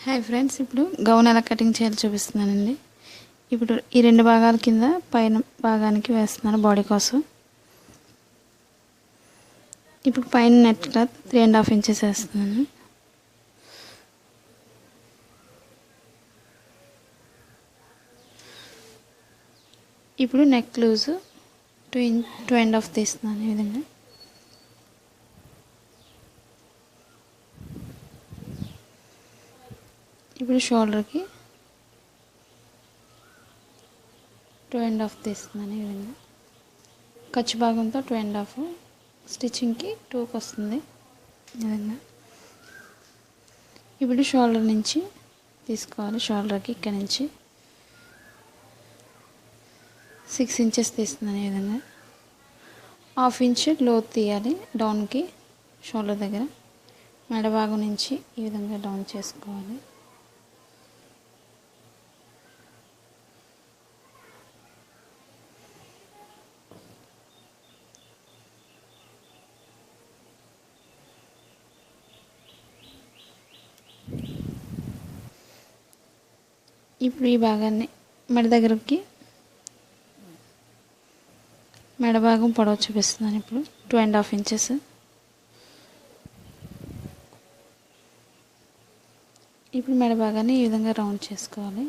Hi friends, ఇప్పుడు gown ఎలా cutting చేయాలో చూపిస్తున్నానండి. ఇప్పుడు ఈ రెండు భాగాల కింద పైన భాగానికి వేస్తున్నాను బాడీ కోసం. ఇప్పుడు పైన నెట్ క్లాత్ 3.5 ఇంచెస్ వేస్తున్నాను. ఇప్పుడు నెక్ లూజ్ 2.5 తీస్తున్నాను. ఈ విధంగా ఇప్పుడు షోల్డర్కి 2.5 తీస్తున్నాను. ఈ విధంగా ఖర్చు భాగంతో 2.5, స్టిచ్చింగ్కి 2కి వస్తుంది. ఈ విధంగా ఇప్పుడు షోల్డర్ నుంచి తీసుకోవాలి. షోల్డర్కి ఇక్కడ నుంచి 6 ఇంచెస్ తీస్తున్నాను. ఈ విధంగా 1/2 ఇంచ్ లోతు తీయాలి డౌన్కి. షోల్డర్ దగ్గర మెడ భాగం నుంచి ఈ విధంగా డౌన్ చేసుకోవాలి. ఇప్పుడు ఈ భాగాన్ని మెడ దగ్గరకి మెడ భాగం పొడవు చూపిస్తున్నాను. ఇప్పుడు 2.5 ఇంచెస్. ఇప్పుడు మెడ భాగాన్ని ఈ విధంగా రౌండ్ చేసుకోవాలి.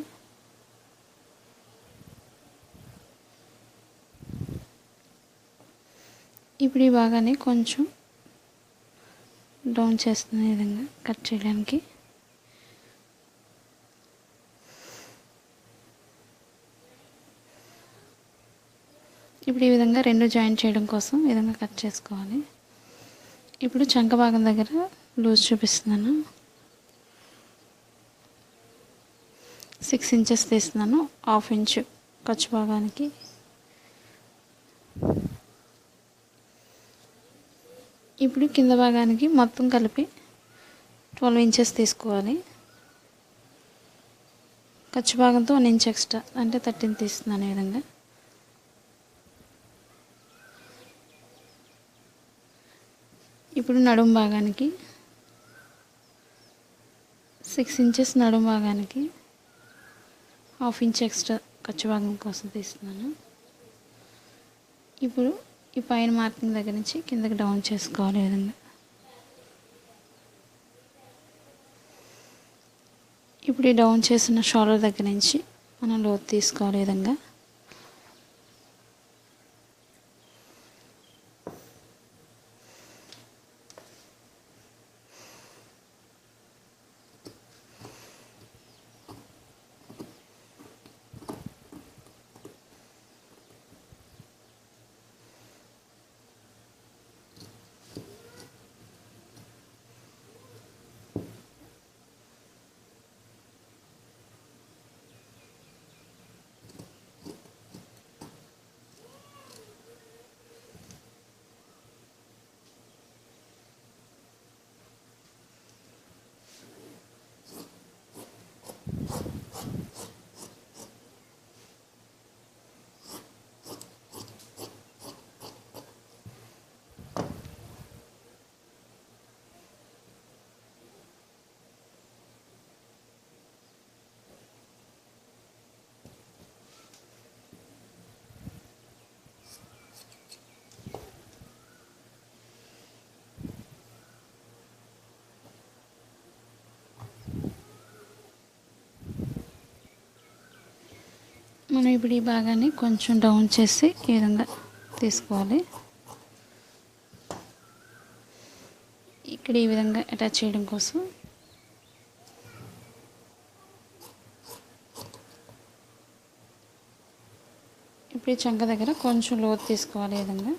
ఇప్పుడు ఈ భాగాన్ని కొంచెం డౌన్ చేస్తున్నాను. ఈ విధంగా కట్ చేయడానికి. ఇప్పుడు ఈ విధంగా రెండు జాయింట్ చేయడం కోసం ఈ విధంగా కట్ చేసుకోవాలి. ఇప్పుడు చంక భాగం దగ్గర లూజ్ చూపిస్తున్నాను. 6 ఇంచెస్ తీస్తున్నాను. 1/2 ఇంచ్ ఖర్చు భాగానికి. ఇప్పుడు కింద భాగానికి మొత్తం కలిపి 12 ఇంచెస్ తీసుకోవాలి. ఖర్చు భాగంతో 1 ఇంచ్ ఎక్స్ట్రా అంటే 13 తీస్తున్నాను. ఈ విధంగా ఇప్పుడు నడుము భాగానికి 6 ఇంచెస్ నడుము భాగానికి 1/2 ఇంచ్ ఎక్స్ట్రా ఖర్చు భాగం కోసం తీస్తున్నాను. ఇప్పుడు ఈ పైన మార్కింగ్ దగ్గర నుంచి కిందకి డౌన్ చేసుకోవాలి. ఈ విధంగా ఇప్పుడు ఈ డౌన్ చేసిన షోల్డర్ దగ్గర నుంచి మనం లోతు తీసుకోవాలి. ఈ విధంగా మనం ఇప్పుడు ఈ భాగాన్ని కొంచెం డౌన్ చేసి ఈ విధంగా తీసుకోవాలి. ఇక్కడ ఈ విధంగా అటాచ్ చేయడం కోసం ఇప్పుడు ఈ చంక దగ్గర కొంచెం లోతు తీసుకోవాలి.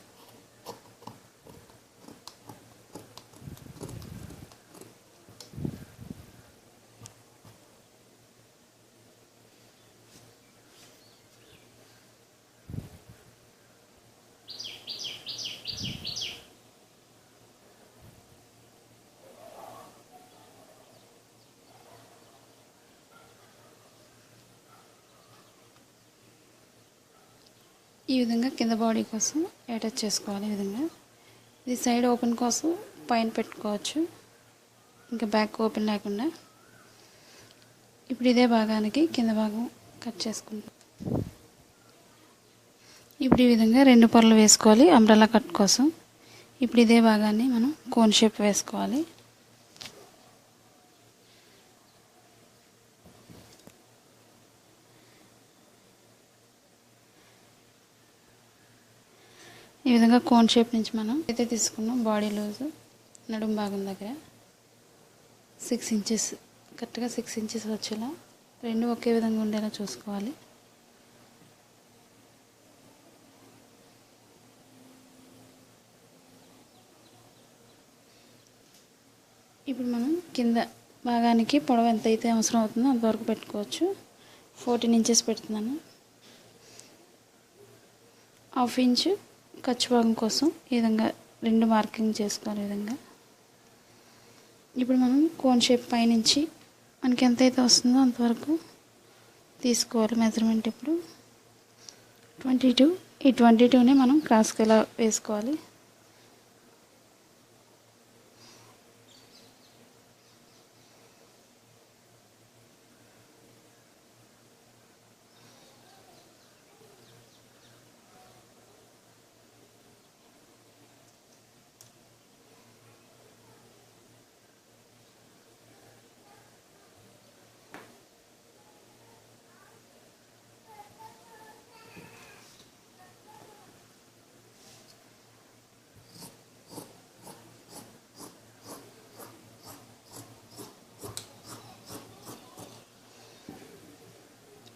ఈ విధంగా కింద బాడీ కోసం అటాచ్ చేసుకోవాలి. ఈ విధంగా ఇది సైడ్ ఓపెన్ కోసం పైన పెట్టుకోవచ్చు, ఇంకా బ్యాక్ ఓపెన్ లేకుండా ఇప్పుడు ఇదే భాగానికి కింద భాగం కట్ చేసుకుంటాం. ఇప్పుడు ఈ విధంగా 2 పొరలు వేసుకోవాలి అంబ్రెల్లా కట్ కోసం. ఇప్పుడు ఇదే భాగాన్ని మనం కోన్ షేప్ వేసుకోవాలి. ఈ విధంగా కోన్ షేప్ నుంచి మనం అయితే తీసుకున్నాం బాడీ లూజ్ నడుము భాగం దగ్గర 6 ఇంచెస్, కరెక్ట్గా 6 ఇంచెస్ వచ్చేలా రెండు ఒకే విధంగా ఉండేలా చూసుకోవాలి. ఇప్పుడు మనం కింద భాగానికి పొడవు ఎంత అయితే అవసరం అవుతుందో అంతవరకు పెట్టుకోవచ్చు. 14 ఇంచెస్ పెడుతున్నాను. 1/2 ఇంచు ఖర్చు భాగం కోసం ఈ విధంగా 2 మార్కింగ్ చేసుకోవాలి. ఈ విధంగా ఇప్పుడు మనం కోన్ షేప్ పైనుంచి మనకి ఎంతైతే వస్తుందో అంతవరకు తీసుకోవాలి మెజర్మెంట్. ఇప్పుడు 22, ఈ 22ని మనం క్రాస్కి ఇలా వేసుకోవాలి.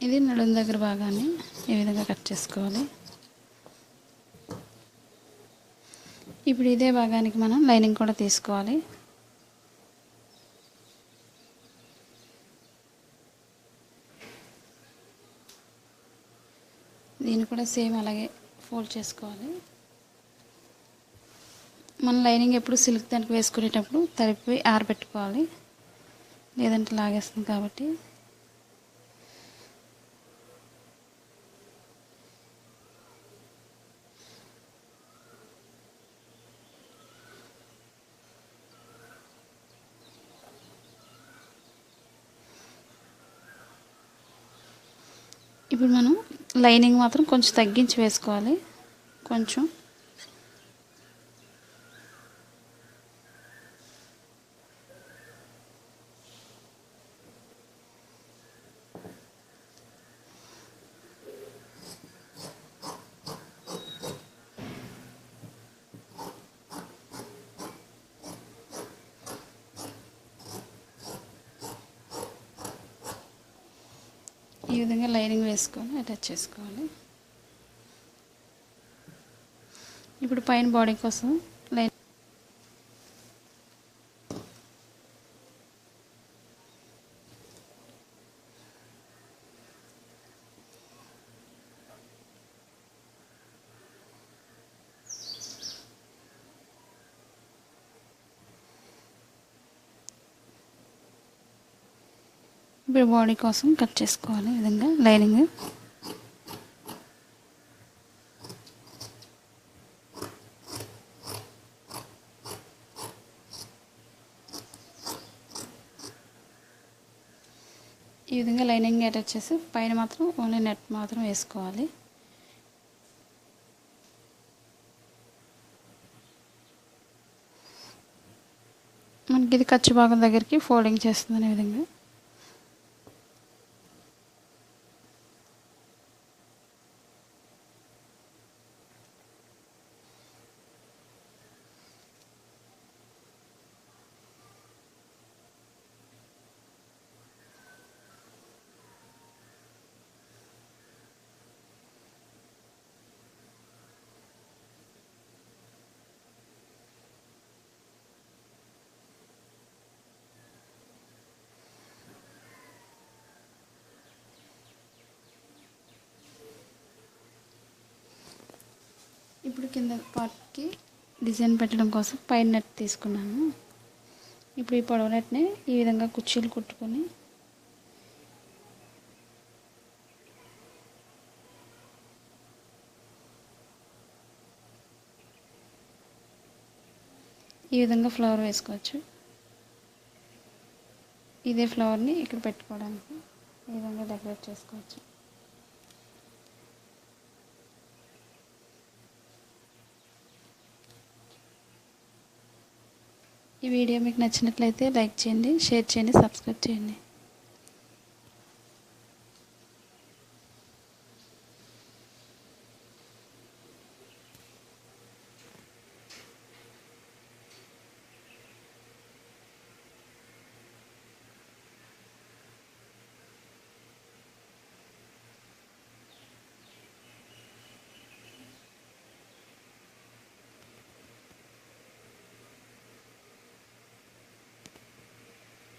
ఇది నడుము దగ్గర భాగాన్ని ఈ విధంగా కట్ చేసుకోవాలి. ఇప్పుడు ఇదే భాగానికి మనం లైనింగ్ కూడా తీసుకోవాలి. దీన్ని కూడా సేమ్ అలాగే ఫోల్డ్ చేసుకోవాలి. మనం లైనింగ్ ఎప్పుడు సిల్క్ దానికి వేసుకునేటప్పుడు తడిపి ఆరబెట్టుకోవాలి, లేదంటే లాగేస్తుంది కాబట్టి. ఇప్పుడు మనం లైనింగ్ మాత్రం కొంచెం తగ్గించి వేసుకోవాలి. కొంచెం ఈ విధంగా లైనింగ్ వేసుకొని అటాచ్ చేసుకోవాలి. ఇప్పుడు పైన బాడీ కోసం లైన్ ఇప్పుడు బాడీ కోసం కట్ చేసుకోవాలి. ఈ విధంగా లైనింగ్ ఈ విధంగా లైనింగ్ అటాచ్ చేసి పైన మాత్రం ఓన్లీ నెట్ మాత్రం వేసుకోవాలి. మనకి ఇది ఖర్చు భాగం దగ్గరికి ఫోల్డింగ్ చేస్తుంది. ఈ విధంగా ఇప్పుడు కింద పార్ట్కి డిజైన్ పెట్టడం కోసం పైన నెట్ తీసుకున్నాను. ఇప్పుడు ఈ పొడవు నెట్ని ఈ విధంగా కుర్చీలు కుట్టుకొని ఈ విధంగా ఫ్లవర్ వేసుకోవచ్చు. ఇదే ఫ్లవర్ని ఇక్కడ పెట్టుకోవడానికి ఈ విధంగా డెకరేట్ చేసుకోవచ్చు. ఈ వీడియో మీకు నచ్చినట్లయితే లైక్ చేయండి, షేర్ చేయండి, సబ్స్క్రైబ్ చేయండి.